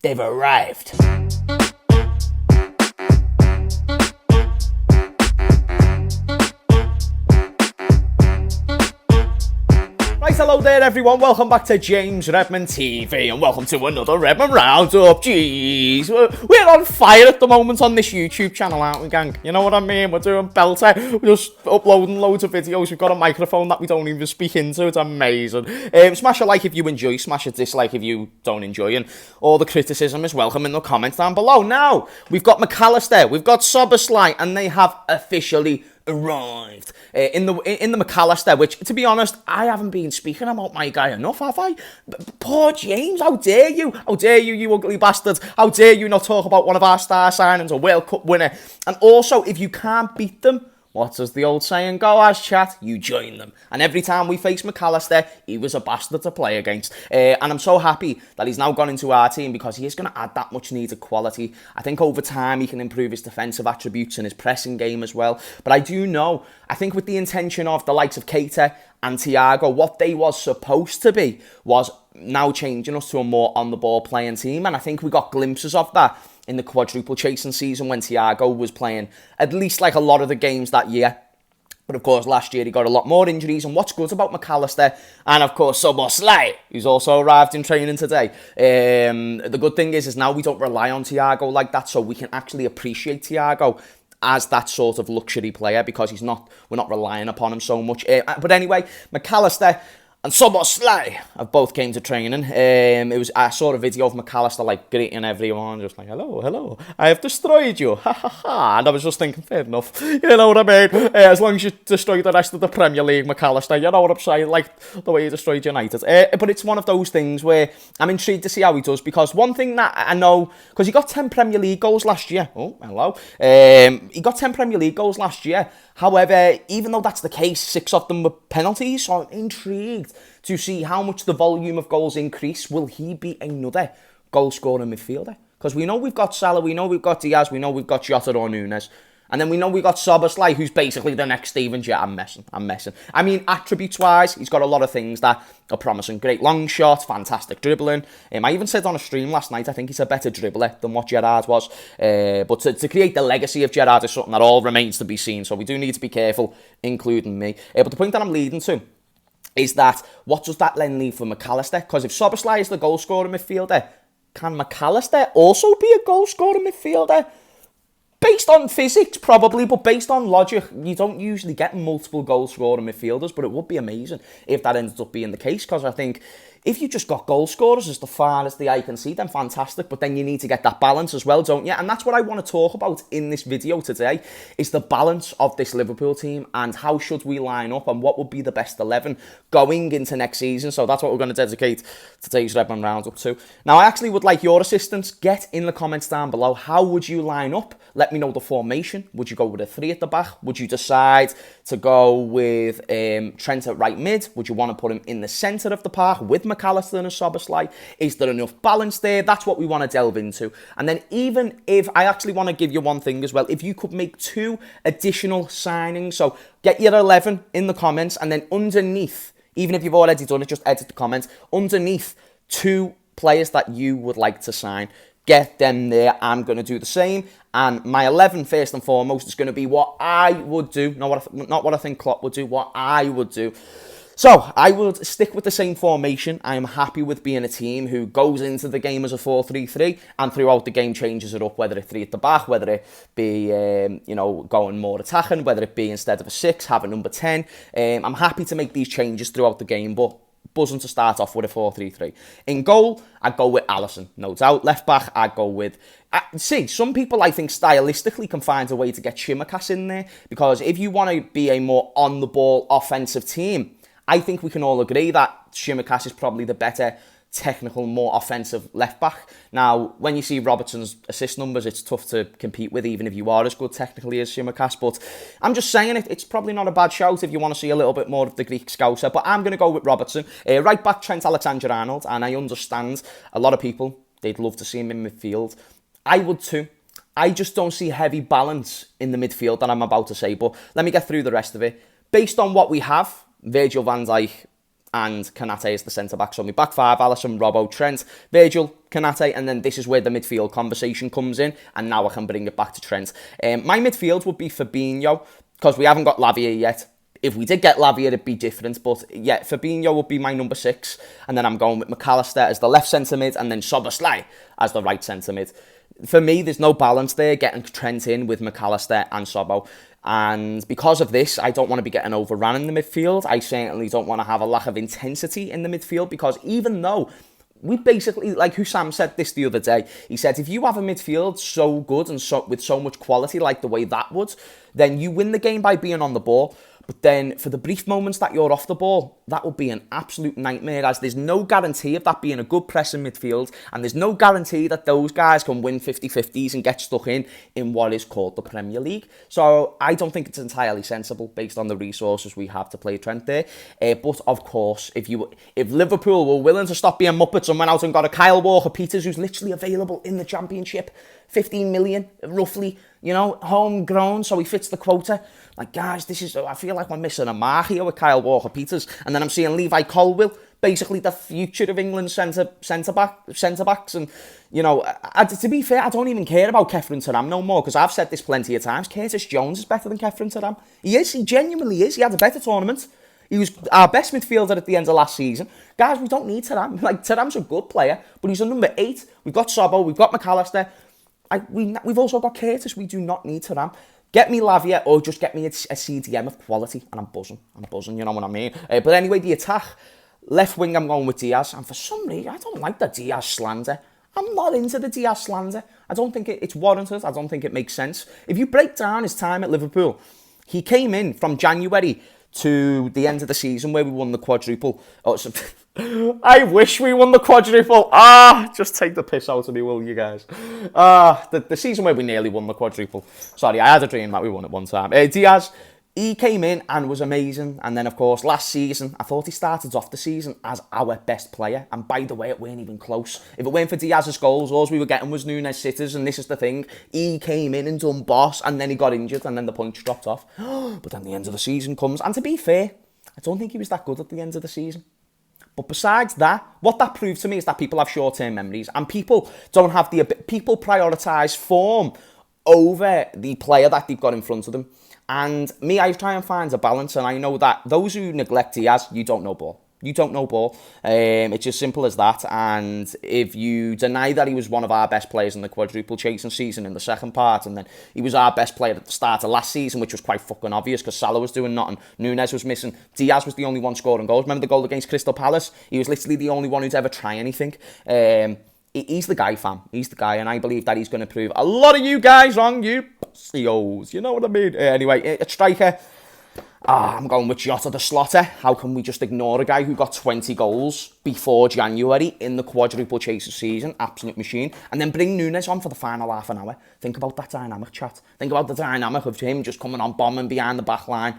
they've arrived. Right, hello there everyone, welcome back to James Redmond TV and welcome to another Redmond Roundup. Jeez, we're on fire at the moment on this YouTube channel, aren't we, gang? You know what I mean? We're doing belter, we're just uploading loads of videos, we've got a microphone that we don't even speak into, it's amazing. Smash a like if you enjoy, smash a dislike if you don't enjoy, and all the criticism is welcome in the comments down below. Now, we've got Allister, we've got Szoboszlai, and they have officially arrived in the Allister, which, to be honest, I haven't been speaking about my guy enough, have I? Poor James, how dare you? How dare you, you ugly bastard? How dare you not talk about one of our star signings, a World Cup winner? And also, if you can't beat them, what does the old saying go as, chat? You join them. And every time we face Allister, he was a bastard to play against. And I'm so happy that he's now gone into our team because he is going to add that much needed quality. I think over time he can improve his defensive attributes and his pressing game as well. But I do know, I think with the intention of the likes of Keita and Thiago, what they was supposed to be was now changing us to a more on-the-ball playing team. And I think we got glimpses of that in the quadruple chasing season when Thiago was playing at least like a lot of the games that year. But of course, last year he got a lot more injuries. And what's good about Allister, and of course Szoboszlai, who's also arrived in training today, the good thing is now we don't rely on Thiago like that, so we can actually appreciate Thiago as that sort of luxury player because we're not relying upon him so much. But anyway, Allister and Szoboszlai have both came to training. I saw a video of Allister like greeting everyone, just like, hello, I have destroyed you, ha ha ha. And I was just thinking, fair enough, you know what I mean? As long as you destroy the rest of the Premier League, Allister, you know what I'm saying? Like the way you destroyed United. But it's one of those things where I'm intrigued to see how he does because one thing that I know, because he got 10 Premier League goals last year. Oh, hello. He got 10 Premier League goals last year. However, even though that's the case, 6 of them were penalties, so I'm intrigued to see how much the volume of goals increase. Will he be another goal-scoring midfielder? Because we know we've got Salah, we know we've got Diaz, we know we've got Jota or Nunes. And then we know we've got Szoboszlai, who's basically the next Steven Gerrard. I'm messing. I mean, attributes-wise, he's got a lot of things that are promising. Great long shot, fantastic dribbling. I even said on a stream last night, I think he's a better dribbler than what Gerrard was. But to create the legacy of Gerrard is something that all remains to be seen. So we do need to be careful, including me. But the point that I'm leading to is that what does that then leave for Allister? Because if Szoboszlai is the goal-scoring midfielder, can Allister also be a goal-scoring midfielder? Based on physics, probably, but based on logic, you don't usually get multiple goal-scoring midfielders, but it would be amazing if that ended up being the case, because I think if you just got goal scorers as far as the eye can see, then fantastic, but then you need to get that balance as well, don't you? And that's what I want to talk about in this video today, is the balance of this Liverpool team and how should we line up and what would be the best 11 going into next season. So that's what we're going to dedicate today's Redmond Roundup to. Now, I actually would like your assistance. Get in the comments down below. How would you line up? Let me know the formation. Would you go with a 3 at the back? Would you decide to go with Trent at right mid? Would you want to put him in the centre of the park with Allister and Szoboszlai? Is there enough balance there? That's what we want to delve into. And then even if, I actually want to give you one thing as well, if you could make 2 additional signings, so get your 11 in the comments, and then underneath, even if you've already done it, just edit the comments, underneath 2 players that you would like to sign. Get them there. I'm going to do the same. And my 11, first and foremost, is going to be what I would do. Not what I think Klopp would do, what I would do. So, I would stick with the same formation. I am happy with being a team who goes into the game as a 4-3-3 and throughout the game changes it up, whether it 3 at the back, whether it be, going more attacking, whether it be instead of a 6, have a number 10. I'm happy to make these changes throughout the game, but buzzing to start off with a 4-3-3. In goal, I'd go with Alisson, no doubt. Left back, I'd go with... See, some people, I think, stylistically can find a way to get Tsimikas in there, because if you want to be a more on-the-ball offensive team, I think we can all agree that Tsimikas is probably the better technical, more offensive left back. Now, when you see Robertson's assist numbers, it's tough to compete with, even if you are as good technically as Tsimikas. But I'm just saying it's probably not a bad shout if you want to see a little bit more of the Greek scouser. But I'm going to go with Robertson. Right back, Trent Alexander-Arnold. And I understand a lot of people, they'd love to see him in midfield. I would too. I just don't see heavy balance in the midfield that I'm about to say. But let me get through the rest of it. Based on what we have, Virgil van Dijk, and Konate is the centre-back. So my back five, Alisson, Robbo, Trent, Virgil, Konate, and then this is where the midfield conversation comes in, and now I can bring it back to Trent. My midfield would be Fabinho, because we haven't got Lavia yet. If we did get Lavia, it'd be different. But yeah, Fabinho would be my number 6. And then I'm going with McAllister as the left centre mid, and then Szoboszlai as the right centre mid. For me, there's no balance there, getting Trent in with McAllister and Sobo. And because of this, I don't want to be getting overrun in the midfield. I certainly don't want to have a lack of intensity in the midfield, because even though we basically, like Hussam said this the other day, he said, if you have a midfield so good and with so much quality like the way that would, then you win the game by being on the ball. But then for the brief moments that you're off the ball, that will be an absolute nightmare, as there's no guarantee of that being a good pressing midfield, and there's no guarantee that those guys can win 50-50s and get stuck in what is called the Premier League. So I don't think it's entirely sensible based on the resources we have to play Trent there. But of course, if Liverpool were willing to stop being muppets and went out and got a Kyle Walker-Peters, who's literally available in the Championship, 15 million roughly, homegrown, so he fits the quota. Like, guys, I feel like we're missing a mark here with Kyle Walker-Peters. And then I'm seeing Levi Colwill, basically the future of England's centre-backs. And, to be fair, I don't even care about Kefren Turam no more, because I've said this plenty of times. Curtis Jones is better than Kefren Turam. He genuinely is. He had a better tournament. He was our best midfielder at the end of last season. Guys, we don't need Turam. Turam's a good player, but he's a number 8. We've got Sobo, we've got McAllister. We've also got Curtis. We do not need Turam. Get me Lavia, or just get me a CDM of quality, and I'm buzzing, you know what I mean? But anyway, the attack, left wing, I'm going with Diaz, and for some reason, I don't like the Diaz slander. I'm not into the Diaz slander. I don't think it's warranted. I don't think it makes sense. If you break down his time at Liverpool, he came in from January to the end of the season where we won the quadruple. I wish we won the quadruple. Just take the piss out of me, will you guys? The season where we nearly won the quadruple. Sorry, I had a dream that we won it one time. Diaz, he came in and was amazing. And then, of course, last season, I thought he started off the season as our best player. And by the way, it weren't even close. If it weren't for Diaz's goals, all we were getting was Nunes sitters. And this is the thing. He came in and done boss, and then he got injured, and then the points dropped off. But then the end of the season comes. And to be fair, I don't think he was that good at the end of the season. But besides that, what that proved to me is that people have short-term memories, and people prioritise form over the player that they've got in front of them. And me, I try and find a balance, and I know that those who neglect Diaz, you don't know ball. You don't know ball. It's as simple as that. And if you deny that he was one of our best players in the quadruple chasing season in the second part, and then he was our best player at the start of last season, which was quite fucking obvious because Salah was doing nothing, Nunes was missing, Diaz was the only one scoring goals. Remember the goal against Crystal Palace? He was literally the only one who'd ever try anything. He's the guy, fam. He's the guy, and I believe that he's going to prove a lot of you guys wrong, you CEOs. You know what I mean? Anyway, a striker. I'm going with Jota the Slotter. How can we just ignore a guy who got 20 goals before January in the quadruple chaser season? Absolute machine. And then bring Nunes on for the final half an hour. Think about that dynamic, chat. Think about the dynamic of him just coming on, bombing behind the back line.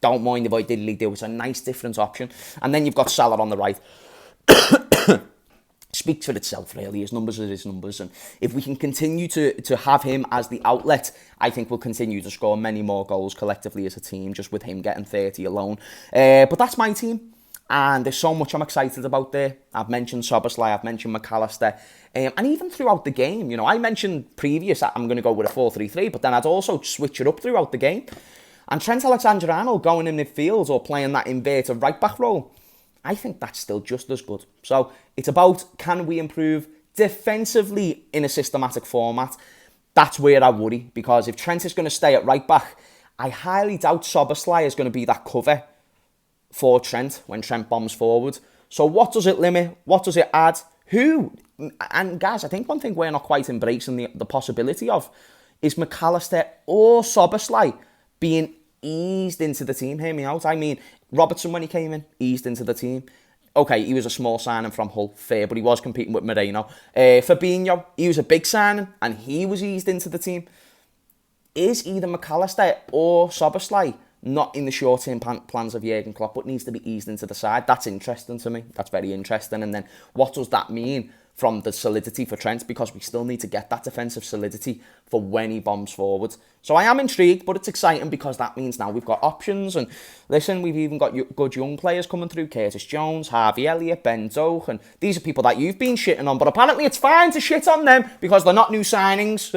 Don't mind if I diddly do. It's a nice different option. And then you've got Salah on the right. Speaks for itself, really. His numbers are his numbers, and if we can continue to have him as the outlet, I think we'll continue to score many more goals collectively as a team, just with him getting 30 alone. But that's my team, and there's so much I'm excited about there. I've mentioned Szoboszlai, I've mentioned McAllister, and even throughout the game, I mentioned previous I'm going to go with a 4-3-3, but then I'd also switch it up throughout the game. And Trent Alexander-Arnold going in midfield or playing that inverted right-back role, I think that's still just as good. So it's about, can we improve defensively in a systematic format? That's where I worry, because if Trent is going to stay at right back, I highly doubt Szoboszlai is going to be that cover for Trent when Trent bombs forward. So what does it limit? What does it add? Who? And guys, I think one thing we're not quite embracing the possibility of is McAllister or Szoboszlai being eased into the team. Hear me out. I mean, Robertson, when he came in, eased into the team. Okay, he was a small signing from Hull, fair, but he was competing with Moreno. Fabinho, he was a big signing, and he was eased into the team. Is either McAllister or Szoboszlai not in the short-term plans of Jurgen Klopp, but needs to be eased into the side? That's interesting to me. That's very interesting. And then what does that mean from the solidity for Trent, because we still need to get that defensive solidity for when he bombs forward. So I am intrigued, but it's exciting because that means now we've got options. And listen, we've even got good young players coming through. Curtis Jones, Harvey Elliott, Ben Doak, and these are people that you've been shitting on, but apparently it's fine to shit on them because they're not new signings.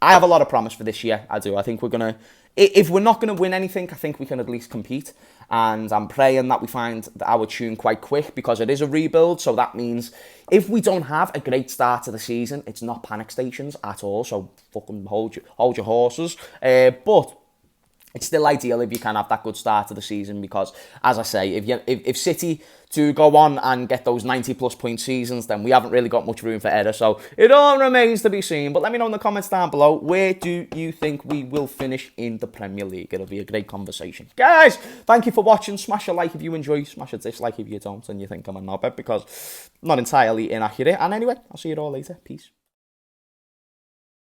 I have a lot of promise for this year. I do. I think we're going to... If we're not going to win anything, I think we can at least compete. And I'm praying that we find our tune quite quick because it is a rebuild. So that means if we don't have a great start to the season, it's not panic stations at all. So fucking hold your horses. But it's still ideal if you can have that good start to the season because, as I say, if City to go on and get those 90-plus point seasons, then we haven't really got much room for error. So it all remains to be seen. But let me know in the comments down below, where do you think we will finish in the Premier League? It'll be a great conversation. Guys, thank you for watching. Smash a like if you enjoy. Smash a dislike if you don't and you think I'm a knobhead because I'm not entirely inaccurate. And anyway, I'll see you all later. Peace.